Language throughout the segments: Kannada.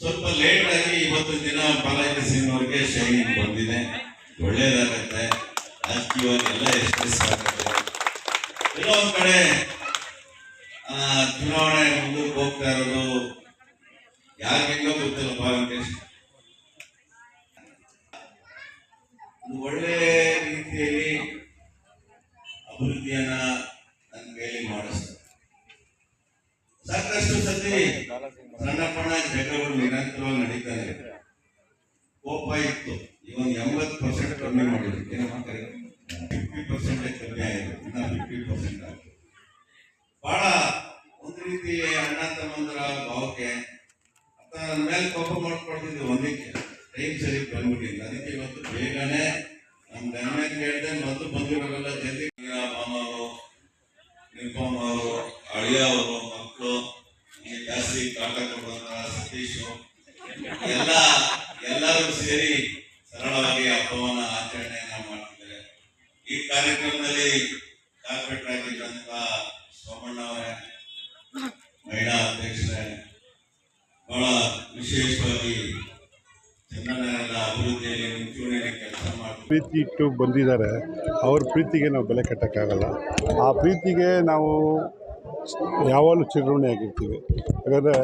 ಸ್ವಲ್ಪ ಲೇಟ್ ಆಗಿ ಇವತ್ತು ದಿನ ಪಾಲಾಯ್ತ ಸಿಂಗ್ನವ್ರಿಗೆ ಶೈನಿಂಗ್ ಬಂದಿದೆ. ಒಳ್ಳೇದಾಗತ್ತೆ. ರಾಜಕೀಯವಾಗಿ ಎಲ್ಲ ಎಕ್ಸ್ಪ್ರೆಸ್ ಆಗುತ್ತೆ. ಎಲ್ಲ ಒಂದ್ ಕಡೆ ಚುನಾವಣೆ ಮುಂದಕ್ಕೆ ಹೋಗ್ತಾ ಇರೋದು ಯಾರಿಗೆಲ್ಲೋ ಗೊತ್ತಿಲ್ಲಪ್ಪ. ವೆಂಕಟೇಶ್ ಒಳ್ಳೆ ರೀತಿಯಲ್ಲಿ ಅಭಿವೃದ್ಧಿಯನ್ನ ನನ್ನ ಮೇಲೆ ಮಾಡಿಸ್ತಾರೆ. ಸಾಕಷ್ಟು ಸತಿ ಸಣ್ಣ ಪಣ್ಣ ಜಗಳಗಳು ನಿರಂತರವಾಗಿ ನಡೀತಾ ಇದೆ. ಕೋಪ ಇತ್ತು. ಇವನ್ 80% ಕಮ್ಮಿ ಮಾಡಿದ್ರು. ಏನಪ್ಪ 50% ಕಮ್ಮಿ ಆಗಿದೆ. ಇನ್ನ 50% ಆಗಿದೆ. ಬಹಳ ಒಂದು ರೀತಿ ಅಣ್ಣ ತಮ್ಮಂದ್ರ ಭಾವಕ್ಕೆ ಅಂತ ನನ್ನ ಮೇಲೆ ಕೋಪ ಮಾಡ್ಕೊಳ್ತಿದ್ವಿ. ಒಂದಕ್ಕೆ ಟೈಮ್ ಸರಿ ಬಂದ್ಬಿಟ್ಟಿಲ್ಲ. ಅದಕ್ಕೆ ಇವತ್ತು ಬೇಗನೆ ನಮ್ಮ ಗಣ್ಯ ಕೇಳಿದೆ. ಮೊದಲು ಬಂದಿರೋರೆಲ್ಲ ಜಲ್ದಿ ಮಾಮವರು, ನಿಂಪಮ್ಮ ಅವರು, ಅಳಿಯ ಅವರು, ಮಕ್ಕಳು, ಜಾಸ್ತಿ ಕಾಟ ಕೊಡುವಂತ ಸತೀಶ್ ಎಲ್ಲರೂ ಸೇರಿ ಸರಳವಾಗಿ ಹಬ್ಬವನ್ನ ಆಚರಣೆಯನ್ನ ಮಾಡ್ತಿದ್ದಾರೆ. ಈ ಕಾರ್ಯಕ್ರಮದಲ್ಲಿ ಕಾರ್ಪೊರೇಟರ್ ಆಗಿದ್ದಂತ ಸೋಮಣ್ಣ ಅವರೇ, ಮಹಿಳಾ ಅಧ್ಯಕ್ಷರೇ, ಬಹಳ ವಿಶೇಷವಾಗಿ ಜನರ ಅಭಿವೃದ್ಧಿಯಲ್ಲಿ ಮುಂಚೂಣಿಯಲ್ಲಿ ಕೆಲಸ ಮಾಡಿ ಪ್ರೀತಿ ಇಟ್ಟು ಬಂದಿದ್ದಾರೆ. ಅವ್ರ ಪ್ರೀತಿಗೆ ನಾವು ಬೆಲೆ ಕಟ್ಟಕ್ಕಾಗಲ್ಲ. ಆ ಪ್ರೀತಿಗೆ ನಾವು ಯಾವಾಗಲೂ ಚಿರಋಣಿಯಾಗಿರ್ತೀವಿ. ಯಾಕಂದರೆ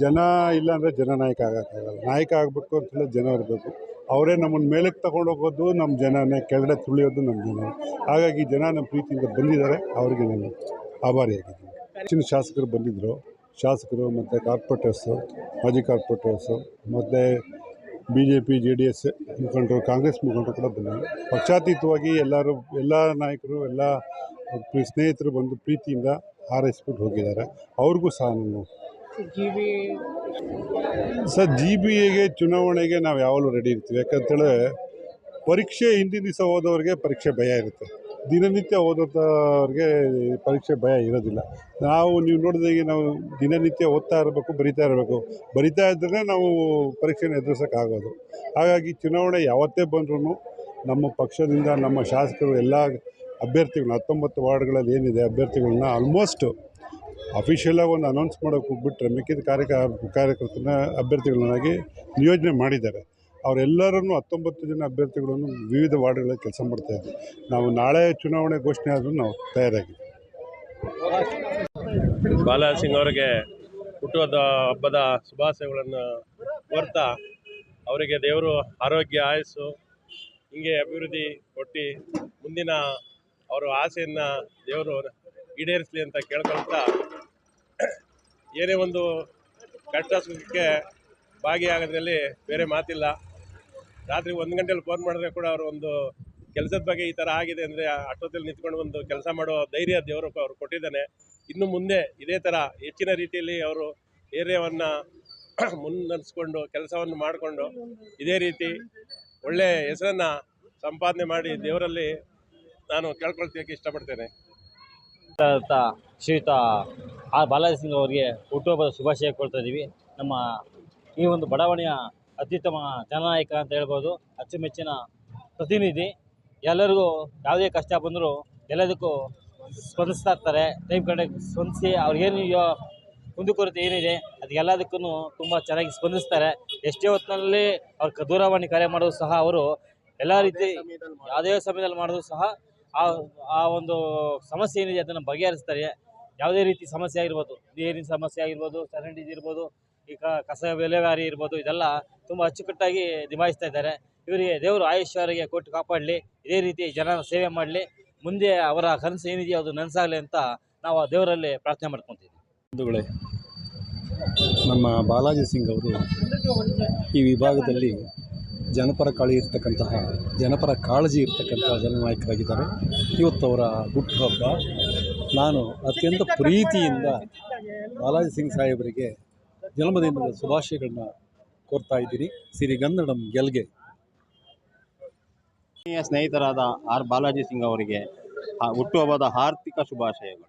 ಜನ ಇಲ್ಲ ಅಂದರೆ ಜನನಾಯಕ ಆಗೋಕ್ಕಾಗಲ್ಲ. ನಾಯಕ ಆಗಬೇಕು ಅಂತಲೇ ಜನ ಇರಬೇಕು. ಅವರೇ ನಮ್ಮನ್ನು ಮೇಲಕ್ಕೆ ತಗೊಂಡೋಗೋದು ನಮ್ಮ ಜನನೇ, ಕೆಳಗಡೆ ತುಳಿಯೋದು ನಮ್ಮ ಜನ. ಹಾಗಾಗಿ ಜನ ನಮ್ಮ ಪ್ರೀತಿಯಿಂದ ಬಂದಿದ್ದಾರೆ. ಅವರಿಗೆ ನಾನು ಆಭಾರಿಯಾಗಿದ್ದೀನಿ. ಹೆಚ್ಚಿನ ಶಾಸಕರು ಬಂದಿದ್ದರು. ಶಾಸಕರು ಮತ್ತು ಕಾರ್ಪೊರೇಟರ್ಸು, ಮಾಜಿ ಕಾರ್ಪೊರೇಟರ್ಸು, ಮತ್ತು BJP JDS ಮುಖಂಡರು, ಕಾಂಗ್ರೆಸ್ ಮುಖಂಡರು ಕೂಡ ಬಂದಿದ್ದಾರೆ. ಪಕ್ಷಾತೀತವಾಗಿ ಎಲ್ಲ ನಾಯಕರು, ಎಲ್ಲ ಸ್ನೇಹಿತರು ಬಂದು ಪ್ರೀತಿಯಿಂದ ಹಾರೈಸ್ಬಿಟ್ಟು ಹೋಗಿದ್ದಾರೆ. ಅವ್ರಿಗೂ ಸಹ ನಾನು GBAಗೆ ಚುನಾವಣೆಗೆ ನಾವು ಯಾವಾಗಲೂ ರೆಡಿ ಇರ್ತೀವಿ. ಯಾಕಂತೇಳಿ ಪರೀಕ್ಷೆ ಹಿಂದಿನ ದಿವಸ ಓದೋರಿಗೆ ಪರೀಕ್ಷೆ ಭಯ ಇರುತ್ತೆ. ದಿನನಿತ್ಯ ಓದೋದವ್ರಿಗೆ ಪರೀಕ್ಷೆ ಭಯ ಇರೋದಿಲ್ಲ. ನೀವು ನೋಡಿದಾಗೆ ನಾವು ದಿನನಿತ್ಯ ಓದ್ತಾ ಇರಬೇಕು, ಬರಿತಾ ಇದ್ದರೆ ನಾವು ಪರೀಕ್ಷೆನ ಎದುರಿಸೋಕ್ಕಾಗೋದು. ಹಾಗಾಗಿ ಚುನಾವಣೆ ಯಾವತ್ತೇ ಬಂದ್ರೂ ನಮ್ಮ ಪಕ್ಷದಿಂದ ನಮ್ಮ ಶಾಸಕರು ಎಲ್ಲ ಅಭ್ಯರ್ಥಿಗಳನ್ನ 19 ವಾರ್ಡ್ಗಳಲ್ಲಿ ಏನಿದೆ ಅಭ್ಯರ್ಥಿಗಳನ್ನ ಆಲ್ಮೋಸ್ಟ್ ಅಫಿಷಿಯಲಾಗಿ ಒಂದು ಅನೌನ್ಸ್ ಮಾಡೋಕ್ಕೆ ಹೋಗ್ಬಿಟ್ರೆ ಮಿಕ್ಕಿದ ಕಾರ್ಯಕರ್ತನ ಅಭ್ಯರ್ಥಿಗಳನ್ನಾಗಿ ನಿಯೋಜನೆ ಮಾಡಿದ್ದಾರೆ. ಅವರೆಲ್ಲರನ್ನು 19 ಜನ ಅಭ್ಯರ್ಥಿಗಳನ್ನು ವಿವಿಧ ವಾರ್ಡ್ಗಳಲ್ಲಿ ಕೆಲಸ ಮಾಡ್ತಾಯಿದ್ವಿ. ನಾವು ನಾಳೆ ಚುನಾವಣೆ ಘೋಷಣೆ ಆದರೂ ನಾವು ತಯಾರಾಗಿದ್ದೀವಿ. ಬಾಲಾ ಸಿಂಗ್ ಅವರಿಗೆ ಹುಟ್ಟುಹಬ್ಬದ ಹಬ್ಬದ ಶುಭಾಶಯಗಳನ್ನು ಕೋರ್ತಾ ಅವರಿಗೆ ದೇವರು ಆರೋಗ್ಯ, ಆಯಸ್ಸು ಹೀಗೆ ಅಭಿವೃದ್ಧಿ ಕೊಟ್ಟು ಮುಂದಿನ ಅವರ ಆಸೆಯನ್ನು ದೇವರು ಈಡೇರಿಸಲಿ ಅಂತ ಕೇಳ್ಕೊಳ್ತಾ, ಏನೇ ಒಂದು ಕಷ್ಟ ಸುಖಕ್ಕೆ ಭಾಗಿಯಾಗೋದ್ರಲ್ಲಿ ಬೇರೆ ಮಾತಿಲ್ಲ. ರಾತ್ರಿ 1 ಗಂಟೆಲಿ ಫೋನ್ ಮಾಡಿದ್ರೆ ಕೂಡ ಅವರು ಒಂದು ಕೆಲಸದ ಬಗ್ಗೆ ಈ ಥರ ಆಗಿದೆ ಅಂದರೆ ಅಷ್ಟೊತ್ತಲ್ಲಿ ನಿಂತ್ಕೊಂಡು ಒಂದು ಕೆಲಸ ಮಾಡೋ ಧೈರ್ಯ ದೇವರು ಅವ್ರು ಕೊಟ್ಟಿದ್ದಾನೆ. ಇನ್ನು ಮುಂದೆ ಇದೇ ಥರ ಹೆಚ್ಚಿನ ರೀತಿಯಲ್ಲಿ ಅವರು ಏರಿಯಾವನ್ನು ಮುನ್ನಡೆಸ್ಕೊಂಡು ಕೆಲಸವನ್ನು ಮಾಡಿಕೊಂಡು ಇದೇ ರೀತಿ ಒಳ್ಳೆಯ ಹೆಸರನ್ನು ಸಂಪಾದನೆ ಮಾಡಿ ದೇವರಲ್ಲಿ ನಾನು ಕೇಳ್ಕೊಳ್ತೀಕ್ಕೆ ಇಷ್ಟಪಡ್ತೇನೆ. ಶ್ರೀಯುತ ಆರ್ ಬಾಲಾಜಿ ಸಿಂಗ್ ಅವರಿಗೆ ಹುಟ್ಟುಹಬ್ಬದ ಶುಭಾಶಯ ಕೊಡ್ತಾ ಇದ್ದೀವಿ. ನಮ್ಮ ಈ ಒಂದು ಬಡಾವಣೆಯ ಅತ್ಯುತ್ತಮ ಜನನಾಯಕ ಅಂತ ಹೇಳ್ಬೋದು, ಅಚ್ಚುಮೆಚ್ಚಿನ ಪ್ರತಿನಿಧಿ. ಎಲ್ಲರಿಗೂ ಯಾವುದೇ ಕಷ್ಟ ಬಂದರೂ ಎಲ್ಲದಕ್ಕೂ ಸ್ಪಂದಿಸ್ತಾ ಇರ್ತಾರೆ. ಟೈಮ್ ಕಡೆಗೆ ಸ್ಪಂದಿಸಿ ಅವ್ರಿಗೇನು ಕುಂದುಕೊರತೆ ಏನಿದೆ ಅದಕ್ಕೆಲ್ಲದಕ್ಕೂ ತುಂಬ ಚೆನ್ನಾಗಿ ಸ್ಪಂದಿಸ್ತಾರೆ. ಎಷ್ಟೇ ಹೊತ್ತಿನಲ್ಲಿ ಅವ್ರ ದೂರವಾಣಿ ಕರೆ ಮಾಡೋದು ಸಹ ಅವರು ಎಲ್ಲ ರೀತಿ ಯಾವುದೇ ಸಮಯದಲ್ಲಿ ಮಾಡೋದು ಸಹ ಆ ಒಂದು ಸಮಸ್ಯೆ ಏನಿದೆ ಅದನ್ನು ಬಗೆಹರಿಸ್ತಾರೆ. ಯಾವುದೇ ರೀತಿ ಸಮಸ್ಯೆ ಆಗಿರ್ಬೋದು, ನೀರಿನ ಸಮಸ್ಯೆ ಆಗಿರ್ಬೋದು, ಚರಂಡಿ ಇರ್ಬೋದು, ಈಗ ಕಸ ವಿಲೇವಾರಿ ಇರ್ಬೋದು, ಇದೆಲ್ಲ ತುಂಬ ಅಚ್ಚುಕಟ್ಟಾಗಿ ನಿಭಾಯಿಸ್ತಾ ಇದ್ದಾರೆ. ಇವರಿಗೆ ದೇವರು ಆಯುಷ್ಯವರಿಗೆ ಕೊಟ್ಟು ಕಾಪಾಡಲಿ, ಇದೇ ರೀತಿ ಜನರ ಸೇವೆ ಮಾಡಲಿ, ಮುಂದೆ ಅವರ ಕನಸು ಏನಿದೆಯೋ ಅದು ನನಸಾಗಲಿ ಅಂತ ನಾವು ಆ ದೇವರಲ್ಲಿ ಪ್ರಾರ್ಥನೆ ಮಾಡ್ಕೊತೀವಿ. ಬಂಧುಗಳೇ, ನಮ್ಮ ಬಾಲಾಜಿ ಸಿಂಗ್ ಅವರು ಈ ವಿಭಾಗದಲ್ಲಿ ಜನಪರ ಕಾಳಜಿ ಇರ್ತಕ್ಕಂತಹ ಜನನಾಯಕರಾಗಿದ್ದಾರೆ. ಇವತ್ತು ಅವರ ಹುಟ್ಟುಹಬ್ಬ. ನಾನು ಅತ್ಯಂತ ಪ್ರೀತಿಯಿಂದ ಬಾಲಾಜಿ ಸಿಂಗ್ ಸಾಹೇಬರಿಗೆ ಜನ್ಮದಿನದ ಶುಭಾಶಯಗಳನ್ನ ಕೋರ್ತಾ ಇದ್ದೀನಿ. ಸಿರಿಗನ್ನಡಂ ಗೆಲ್ಗೆ. ಸ್ನೇಹಿತರಾದ ಆರ್ ಬಾಲಾಜಿ ಸಿಂಗ್ ಅವರಿಗೆ ಹುಟ್ಟುಹಬ್ಬದ ಆರ್ಥಿಕ ಶುಭಾಶಯಗಳು.